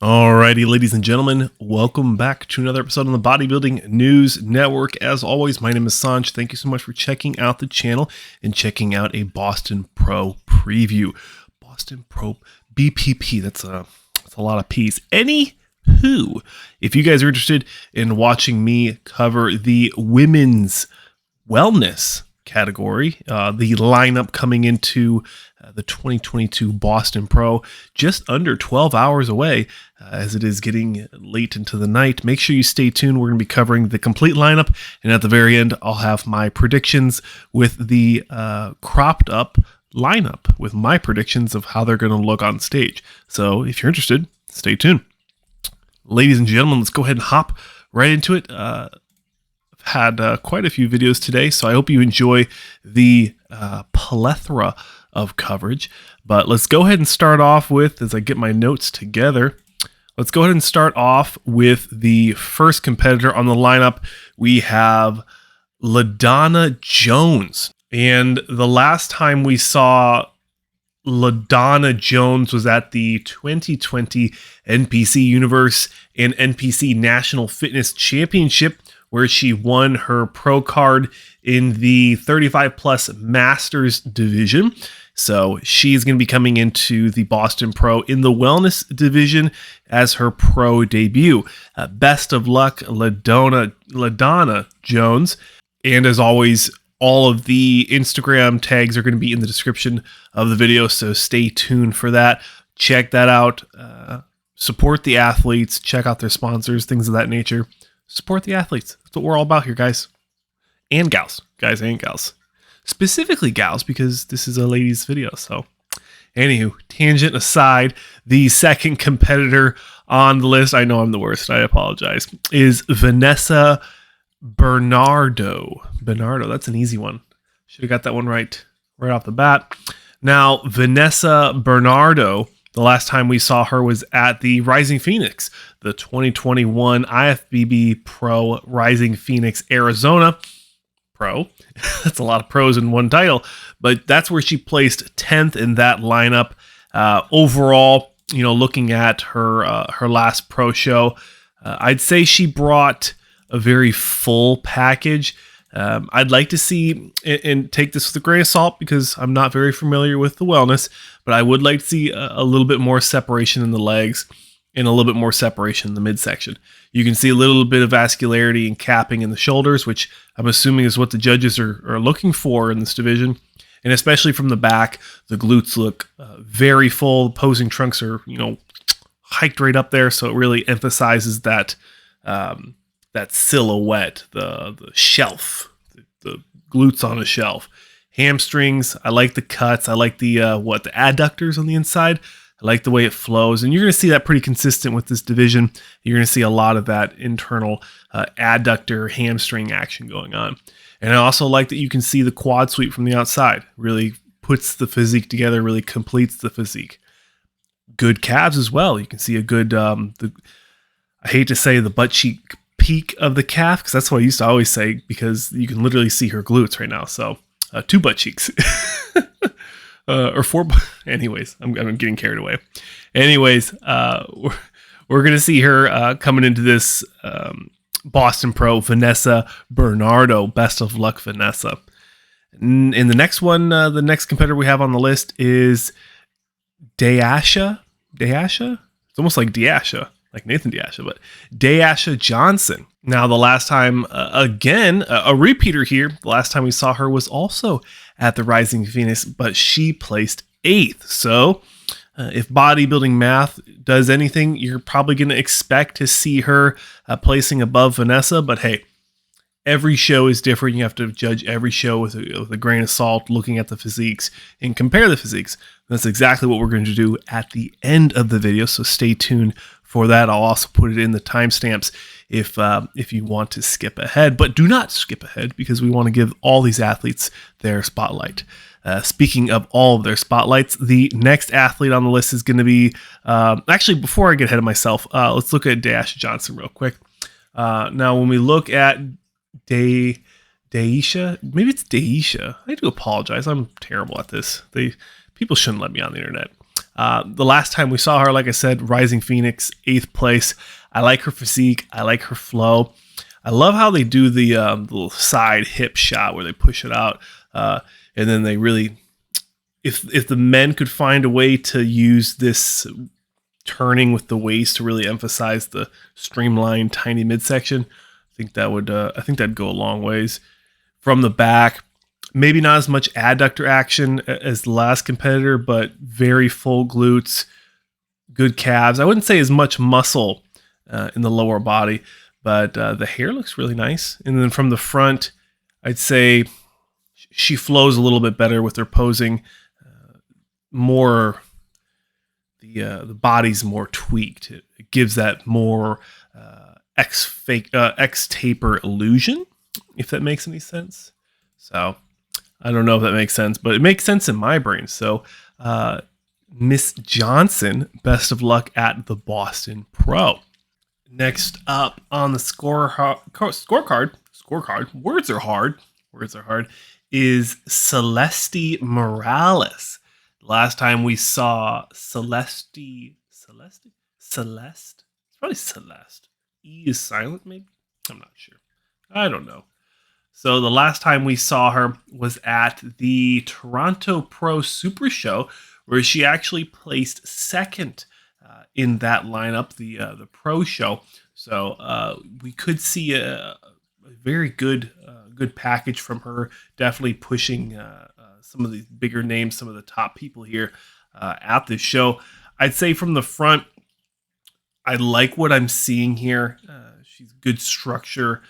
Alrighty, ladies and gentlemen, welcome back to another episode on the Bodybuilding News Network. As always, my name is Saunch. Thank you so much for checking out the channel and checking out a Boston Pro preview. Boston Pro BPP, that's a lot of P's. Anywho, if you guys are interested in watching me cover the women's wellness category, the lineup coming into the 2022 Boston Pro, just under 12 hours away, as it is getting late into the night. Make sure you stay tuned. We're going to be covering the complete lineup, and at the very end, I'll have my predictions with the cropped up lineup with my predictions of how they're going to look on stage. So if you're interested, stay tuned. Ladies and gentlemen, let's go ahead and hop right into it. I've had quite a few videos today, so I hope you enjoy the plethora of coverage. But let's go ahead and start off with, as I get my notes together, let's go ahead and start off with the first competitor on the lineup. We have LaDonna Jones. And the last time we saw LaDonna Jones was at the 2020 NPC Universe and NPC National Fitness Championship, where she won her pro card in the 35 plus Masters division. So she's going to be coming into the Boston Pro in the wellness division as her pro debut. Best of luck, LaDonna Jones. And as always, all of the Instagram tags are going to be in the description of the video, so stay tuned for that. Check that out. Support the athletes. Check out their sponsors, things of that nature. Support the athletes. That's what we're all about here, guys. And gals. Guys and gals. Specifically gals, because this is a ladies video. So, anywho, tangent aside, the second competitor on the list, I know I'm the worst, I apologize, is VANESSA Bernardo. Bernardo, that's an easy one. Should have got that one right off the bat. Now, VANESSA Bernardo, the last time we saw her was at the Rising Phoenix, the 2021 IFBB Pro Rising Phoenix Arizona Pro. That's a lot of pros in one title, but that's where she placed 10th in that lineup. Overall, you know, looking at her last pro show, I'd say she brought a very full package. I'd like to see, and take this with a grain of salt because I'm not very familiar with the wellness, but I would like to see a little bit more separation in the legs and a little bit more separation in the midsection. You can see a little bit of vascularity and capping in the shoulders, which I'm assuming is what the judges are looking for in this division. And especially from the back, the glutes look very full. Opposing trunks are, you know, hiked right up there, so it really emphasizes that that silhouette, the shelf, the glutes on a shelf. Hamstrings, I like the cuts. I like the the adductors on the inside. I like the way it flows, and you're going to see that pretty consistent with this division. You're going to see a lot of that internal adductor hamstring action going on. And I also like that you can see the quad sweep from the outside. Really puts the physique together, really completes the physique. Good calves as well. You can see a good, I hate to say the butt cheek peak of the calf, because that's what I used to always say, because you can literally see her glutes right now. So 2 butt cheeks. Or 4. Anyways, I'm getting carried away. Anyways, we're going to see her coming into this Boston Pro, VANESSA Bernardo. Best of luck, VANESSA. In the next one, the next competitor we have on the list is DAISHA. DAISHA? It's almost like DAISHA, like Nathan DAISHA, but DAISHA Johnson. Now, the last time, again, a repeater here. The last time we saw her was also at the Rising Phoenix, but she placed 8th. So if bodybuilding math does anything, you're probably going to expect to see her placing above VANESSA. But hey, every show is different. You have to judge every show with a grain of salt, looking at the physiques and compare the physiques. That's exactly what we're going to do at the end of the video. So stay tuned for that. I'll also put it in the timestamps if you want to skip ahead, but do not skip ahead because we want to give all these athletes their spotlight. Speaking of all of their spotlights, the next athlete on the list is going to be, actually, before I get ahead of myself, let's look at DAISHA Johnson real quick. Now, when we look at DAISHA, maybe it's DAISHA. I do apologize. I'm terrible at this. People shouldn't let me on the internet. The last time we saw her, like I said, Rising Phoenix, 8th place. I like her physique. I like her flow. I love how they do the little side hip shot where they push it out. And then they really, if the men could find a way to use this turning with the waist to really emphasize the streamlined tiny midsection, I think that would, I think that'd go a long ways. From the back, maybe not as much adductor action as the last competitor, but very full glutes, good calves. I wouldn't say as much muscle in the lower body, but the hair looks really nice. And then from the front, I'd say she flows a little bit better with her posing. More, the body's more tweaked. It gives that more X taper illusion, if that makes any sense. So I don't know if that makes sense, but it makes sense in my brain. So Miss Johnson, best of luck at the Boston Pro. Next up on the scorecard, words are hard, is Celeste Morales. Last time we saw Celeste, it's probably Celeste. E is silent, maybe? I'm not sure. I don't know. So the last time we saw her was at the Toronto Pro Super Show, where she actually placed second in that lineup, the Pro Show. So we could see a very good package from her. Definitely pushing some of the bigger names, some of the top people here at this show. I'd say from the front, I like what I'm seeing here. She's good structure,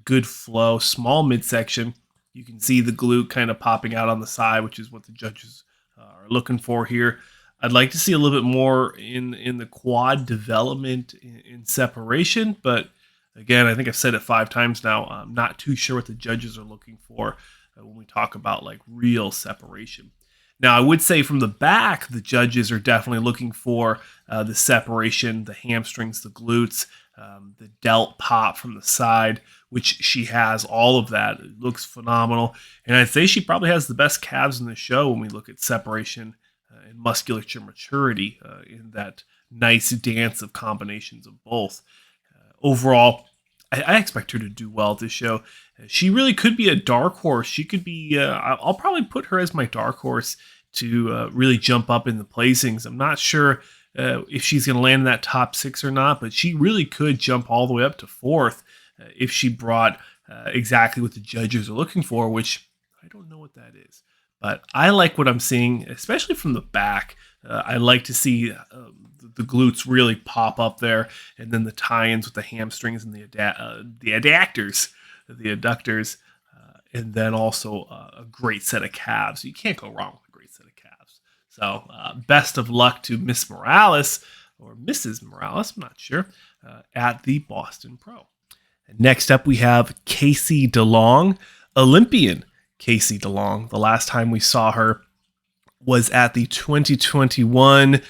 good flow, small midsection. You can see the glute kind of popping out on the side, which is what the judges are looking for here. I'd like to see a little bit more in the quad development in separation, but again, I think I've said it 5 times now. I'm not too sure what the judges are looking for when we talk about like real separation. Now, I would say from the back, the judges are definitely looking for the separation, the hamstrings, the glutes, the delt pop from the side, which she has all of that. It looks phenomenal. And I'd say she probably has the best calves in the show when we look at separation and musculature maturity in that nice dance of combinations of both. Overall, I expect her to do well at this show. She really could be a dark horse. She could be, I'll probably put her as my dark horse to really jump up in the placings. I'm not sure if she's going to land in that top 6 or not, but she really could jump all the way up to 4th if she brought exactly what the judges are looking for, which I don't know what that is. But I like what I'm seeing, especially from the back. I like to see the glutes really pop up there, and then the tie-ins with the hamstrings and the adductors, and then also a great set of calves. You can't go wrong with a great set of calves. So best of luck to Miss Morales, or Mrs. Morales, I'm not sure, at the Boston Pro. And next up, we have Casey DeLong, Olympian Casey DeLong. The last time we saw her was at the 2021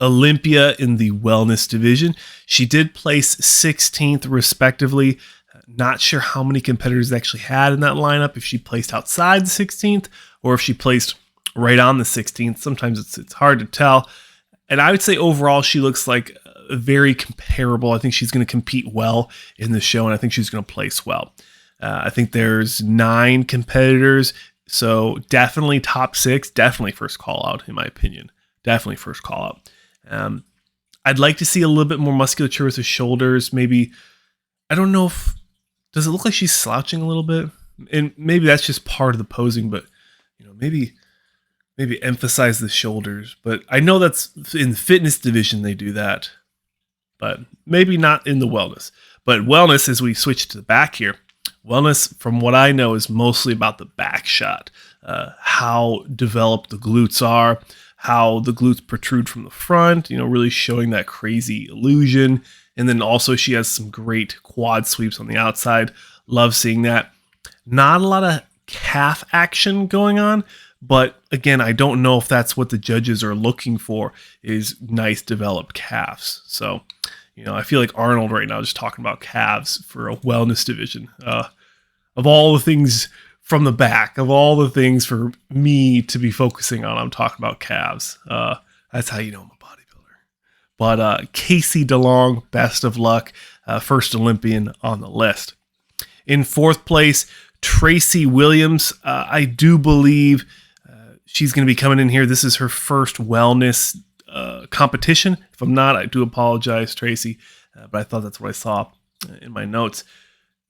Olympia in the wellness division. She did place 16th respectively. Not sure how many competitors actually had in that lineup, if she placed outside the 16th or if she placed right on the 16th. Sometimes it's hard to tell. And I would say overall she looks like very comparable. I think she's going to compete well in the show, and I think she's going to place well. I think there's 9 competitors, so definitely top 6, definitely first call out in my opinion. Definitely first call out. I'd like to see a little bit more musculature with the shoulders. Maybe, I don't know if, does it look like she's slouching a little bit? And maybe that's just part of the posing, but maybe emphasize the shoulders. But I know that's in the fitness division they do that, but maybe not in the wellness. But wellness, as we switch to the back here, wellness, from what I know, is mostly about the back shot, how developed the glutes are, how the glutes protrude from the front, really showing that crazy illusion. And then also she has some great quad sweeps on the outside. Love seeing that. Not a lot of calf action going on, but again, I don't know if that's what the judges are looking for, is nice developed calves. So, I feel like Arnold right now just talking about calves for a wellness division. Of all the things from the back, of all the things for me to be focusing on, I'm talking about calves. I That's how you know I'm a bodybuilder. But Casey DeLong, best of luck. First Olympian on the list. In fourth place, Tracy Williams. I do believe she's going to be coming in here. This is her first wellness competition. If I'm not, I do apologize, Tracy. But I thought that's what I saw in my notes.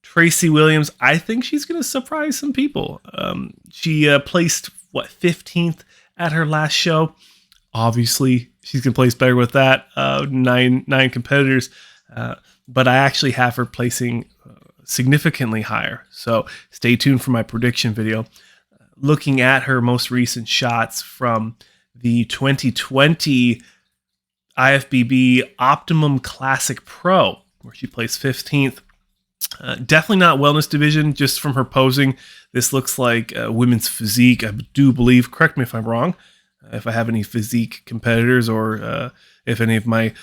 Tracy Williams, I think she's going to surprise some people. She placed, 15th at her last show. Obviously, she's going to place better with that. Nine competitors. But I actually have her placing significantly higher. So stay tuned for my prediction video. Looking at her most recent shots from the 2020 IFBB Optimum Classic Pro, where she placed 15th. Definitely not wellness division, just from her posing. This looks like women's physique, I do believe. Correct me if I'm wrong. If I have any physique competitors, or if any of my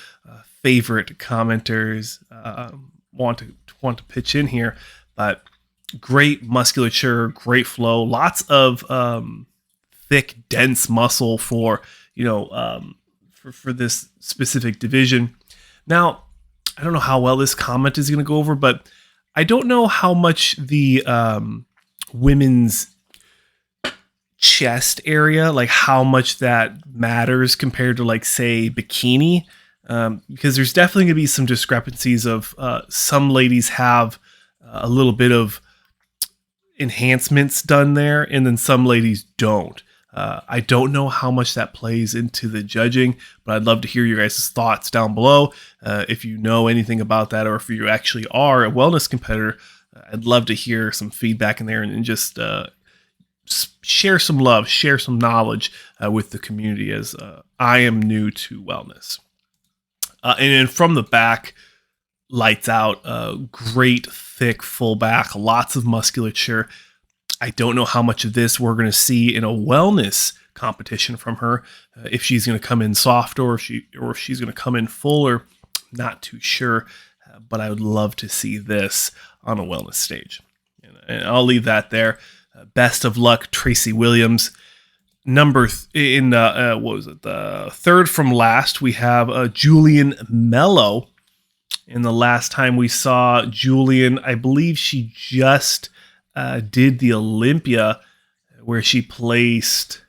favorite commenters want to pitch in here. But great musculature, great flow, lots of thick, dense muscle for for this specific division. Now, I don't know how well this comment is going to go over, but I don't know how much the women's chest area, like how much that matters compared to, like, say, bikini, because there's definitely going to be some discrepancies of some ladies have a little bit of enhancements done there, and then some ladies don't. I don't know how much that plays into the judging, but I'd love to hear your guys' thoughts down below. If you know anything about that, or if you actually are a wellness competitor, I'd love to hear some feedback in there, and just share some love, share some knowledge with the community, as I am new to wellness. And then from the back, lights out, great thick full back, lots of musculature. I don't know how much of this we're going to see in a wellness competition from her. If she's going to come in soft, or if she's going to come in fuller, not too sure. But I would love to see this on a wellness stage. And I'll leave that there. Best of luck, Tracy Williams. The third from last, we have Julian MELLO. And the last time we saw Julian, I believe she just did the Olympia, where she placed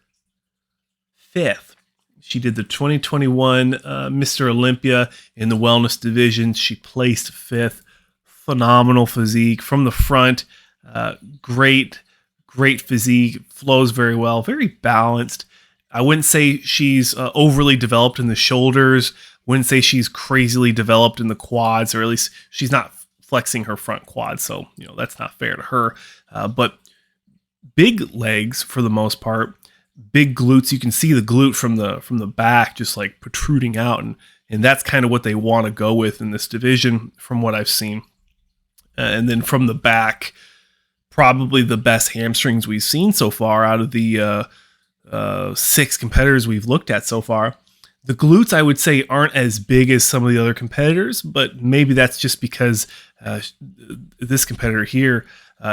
5th. She did the 2021 Mr. Olympia in the wellness division. She placed 5th. Phenomenal physique from the front. Great physique. Flows very well. Very balanced. I wouldn't say she's overly developed in the shoulders. Wouldn't say she's crazily developed in the quads, or at least she's not flexing her front quad, so that's not fair to her. But big legs for the most part, big glutes. You can see the glute from the back, just like protruding out, and that's kind of what they want to go with in this division, from what I've seen. And then from the back, probably the best hamstrings we've seen so far out of the 6 competitors we've looked at so far. The glutes, I would say, aren't as big as some of the other competitors, but maybe that's just because this competitor here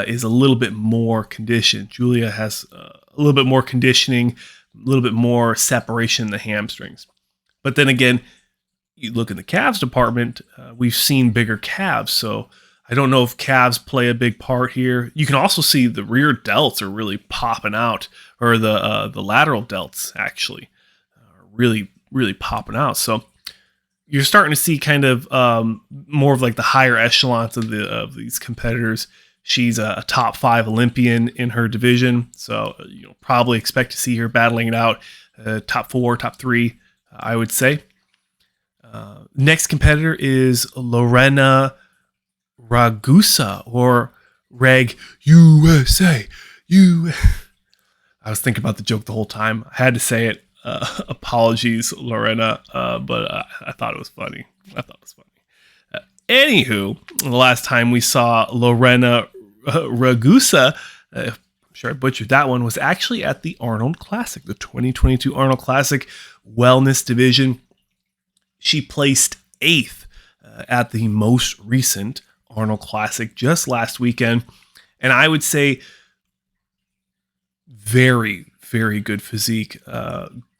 is a little bit more conditioned. Julia has a little bit more conditioning, a little bit more separation in the hamstrings. But then again, you look in the calves department, we've seen bigger calves, so I don't know if calves play a big part here. You can also see the rear delts are really popping out, or the lateral delts actually are really popping out. So you're starting to see kind of more of like the higher echelons of these competitors. She's a top 5 Olympian in her division, so probably expect to see her battling it out, top 4, top 3, I would say. Next competitor is Lorena Ragusa, or Reg USA. I was thinking about the joke the whole time. I had to say it. Apologies, Lorena, but I thought it was funny. Anywho, the last time we saw Lorena Ragusa, I'm sure I butchered that one, was actually at the Arnold Classic, the 2022 Arnold Classic Wellness Division. She placed 8th at the most recent Arnold Classic just last weekend. And I would say very, very good physique.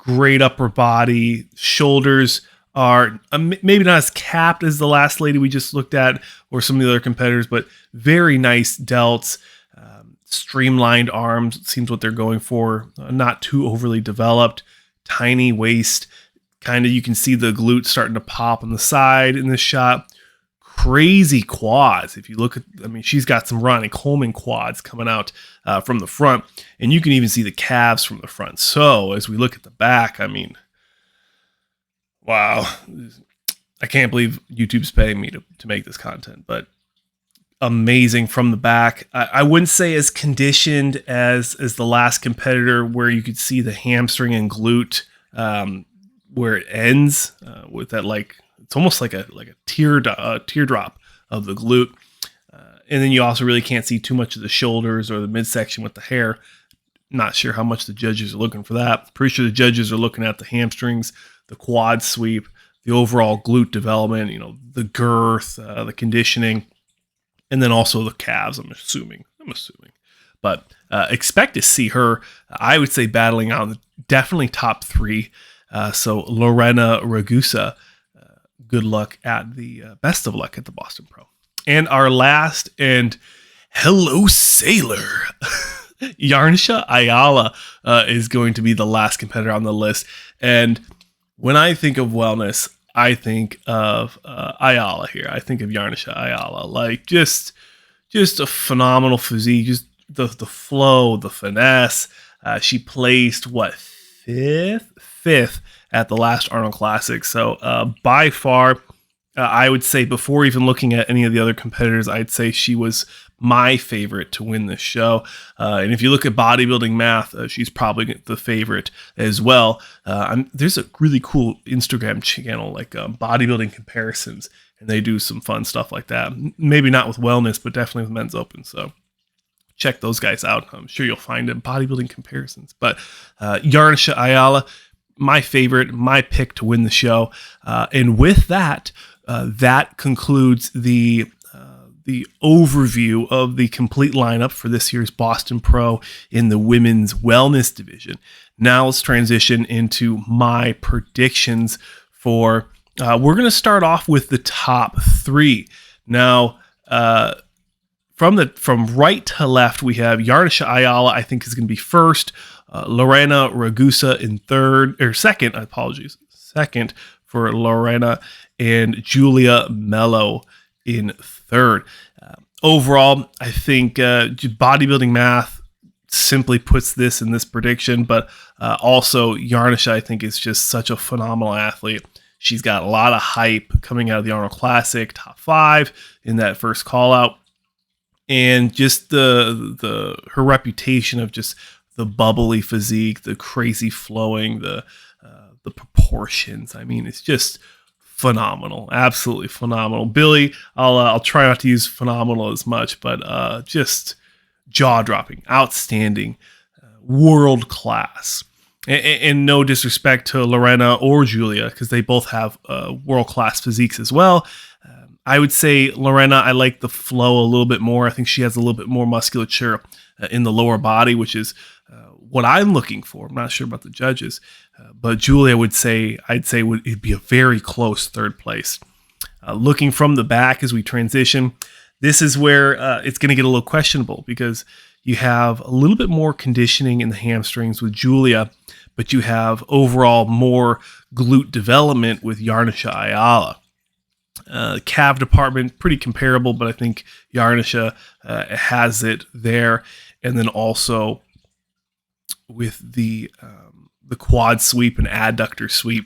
great upper body. Shoulders are maybe not as capped as the last lady we just looked at or some of the other competitors, but very nice delts. Streamlined arms seems what they're going for. Not too overly developed. Tiny waist. Kind of, you can see the glutes starting to pop on the side in this shot. Crazy quads. If you look at, I mean, she's got some Ronnie Coleman quads coming out from the front, and you can even see the calves from the front. So as we look at the back, I mean, wow, I can't believe YouTube's paying me to make this content, but amazing from the back. I wouldn't say as conditioned as the last competitor, where you could see the hamstring and glute where it ends with that, like, it's almost like a teardrop of the glute. And then you also really can't see too much of the shoulders or the midsection with the hair. Not sure how much the judges are looking for that. Pretty sure the judges are looking at the hamstrings, the quad sweep, the overall glute development, you know, the girth, the conditioning, and then also the calves, I'm assuming. But expect to see her, I would say, battling out definitely top 3. So Lorena Ragusa, good luck at the best of luck at the Boston Pro. And our last, and hello sailor, YARISHNA AYALA is going to be the last competitor on the list. And when I think of wellness, I think of AYALA here. I think of YARISHNA AYALA. Like, just a phenomenal physique, just the flow, the finesse. She placed, what, fifth at the last Arnold Classic. So by far, I would say, before even looking at any of the other competitors, I'd say she was my favorite to win this show. And if you look at bodybuilding math, she's probably the favorite as well. There's a really cool Instagram channel, like bodybuilding comparisons, and they do some fun stuff like that. Maybe not with wellness, but definitely with men's open. So check those guys out. I'm sure you'll find them, bodybuilding comparisons. But YARISHNA AYALA, my favorite, my pick to win the show. And with that, that concludes the overview of the complete lineup for this year's Boston Pro in the women's wellness division. Now let's transition into my predictions for, we're going to start off with the top 3. Now, from right to left, we have YARISHNA AYALA, I think, is going to be first. Lorena Ragusa in second, apologies. Second for Lorena, and Julia MELLO in third. Overall, I think bodybuilding math simply puts this in this prediction, but also YARISHNA, I think, is just such a phenomenal athlete. She's got a lot of hype coming out of the Arnold Classic, top 5 in that first call out, and just her reputation of just the bubbly physique, the crazy flowing, the proportions. I mean, it's just phenomenal, absolutely phenomenal. Billy, I'll try not to use phenomenal as much, but just jaw-dropping, outstanding, world class. And no disrespect to Lorena or Julia, because they both have world class physiques as well. I would say Lorena, I like the flow a little bit more. I think she has a little bit more musculature in the lower body, which is what I'm looking for. I'm not sure about the judges, but Julia I'd say it'd be a very close third place. Looking from the back as we transition, this is where it's going to get a little questionable, because you have a little bit more conditioning in the hamstrings with Julia, but you have overall more glute development with YARISHNA AYALA. Calf department, pretty comparable, but I think YARISHNA has it there. And then also with the quad sweep and adductor sweep,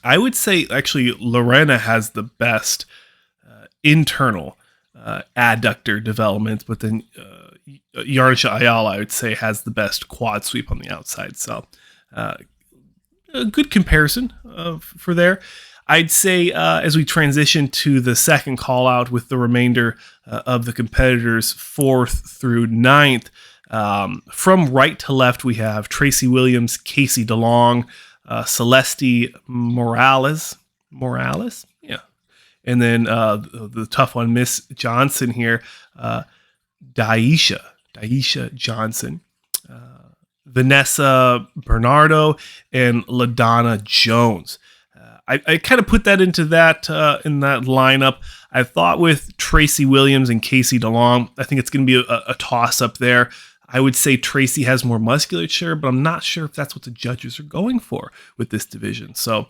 I would say actually Lorena has the best internal adductor development, but then YARISHNA AYALA, I would say, has the best quad sweep on the outside. So a good comparison for there. I'd say as we transition to the second call out with the remainder of the competitors, 4th through 9th, from right to left, we have TRACY Williams, Casey DeLong, Celeste Morales, yeah, and then the tough one, Miss Johnson here, DAISHA Johnson, VANESSA, BERNARDO, and LADONNA Jones. I kind of put that into that in that lineup. I thought with TRACY Williams and Casey DeLong, I think it's going to be a toss-up there. I would say TRACY has more musculature, but I'm not sure if that's what the judges are going for with this division. So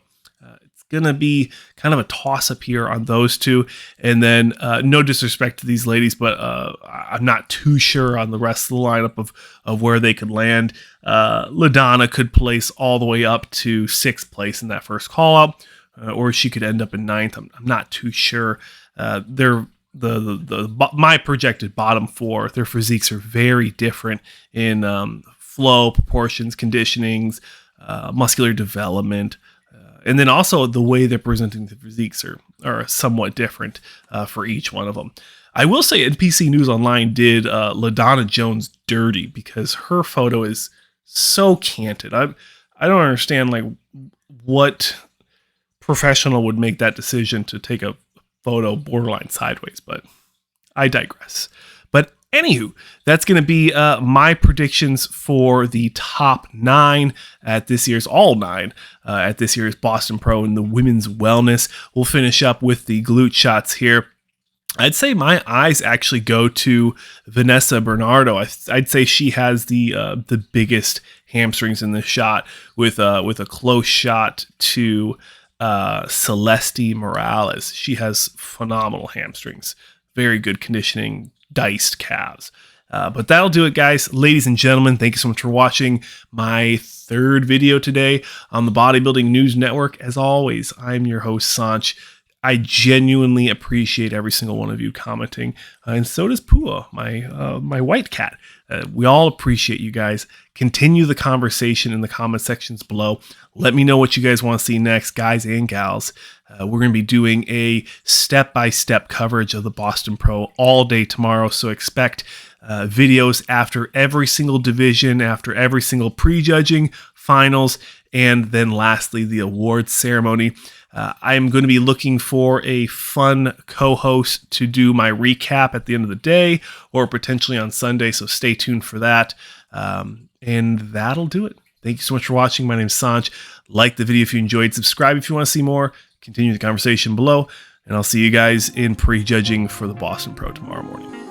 it's going to be kind of a toss-up here on those two. And then no disrespect to these ladies, but I'm not too sure on the rest of the lineup of where they could land. LaDonna could place all the way up to 6th place in that first call-out, or she could end up in 9th. I'm not too sure. They're my projected bottom 4. Their physiques are very different in flow, proportions, conditionings, muscular development, and then also the way they're presenting the physiques are somewhat different for each one of them. I will say NPC News Online did LaDonna Jones dirty because her photo is so canted. I don't understand like what professional would make that decision to take a photo borderline sideways, but I digress. But anywho, that's going to be my predictions for the top 9 at this year's at this year's Boston Pro in the women's wellness. We'll finish up with the glute shots here. I'd say my eyes actually go to VANESSA Bernardo. I'd say she has the biggest hamstrings in this shot with a close shot to Celeste Morales. She has phenomenal hamstrings, very good conditioning, diced calves. But that'll do it, guys. Ladies and gentlemen, thank you so much for watching my 3rd video today on the Bodybuilding News Network. As always, I'm your host, Saunch. I genuinely appreciate every single one of you commenting, and so does Pua, my white cat. We all appreciate you guys. Continue the conversation in the comment sections below. Let me know what you guys want to see next, guys and gals. We're going to be doing a step-by-step coverage of the Boston Pro all day tomorrow, so expect videos after every single division, after every single prejudging, finals, and then lastly, the awards ceremony. I'm going to be looking for a fun co-host to do my recap at the end of the day or potentially on Sunday, so stay tuned for that. And that'll do it. Thank you so much for watching. My name is Saunch. Like the video if you enjoyed. Subscribe if you want to see more. Continue the conversation below. And I'll see you guys in prejudging for the Boston Pro tomorrow morning.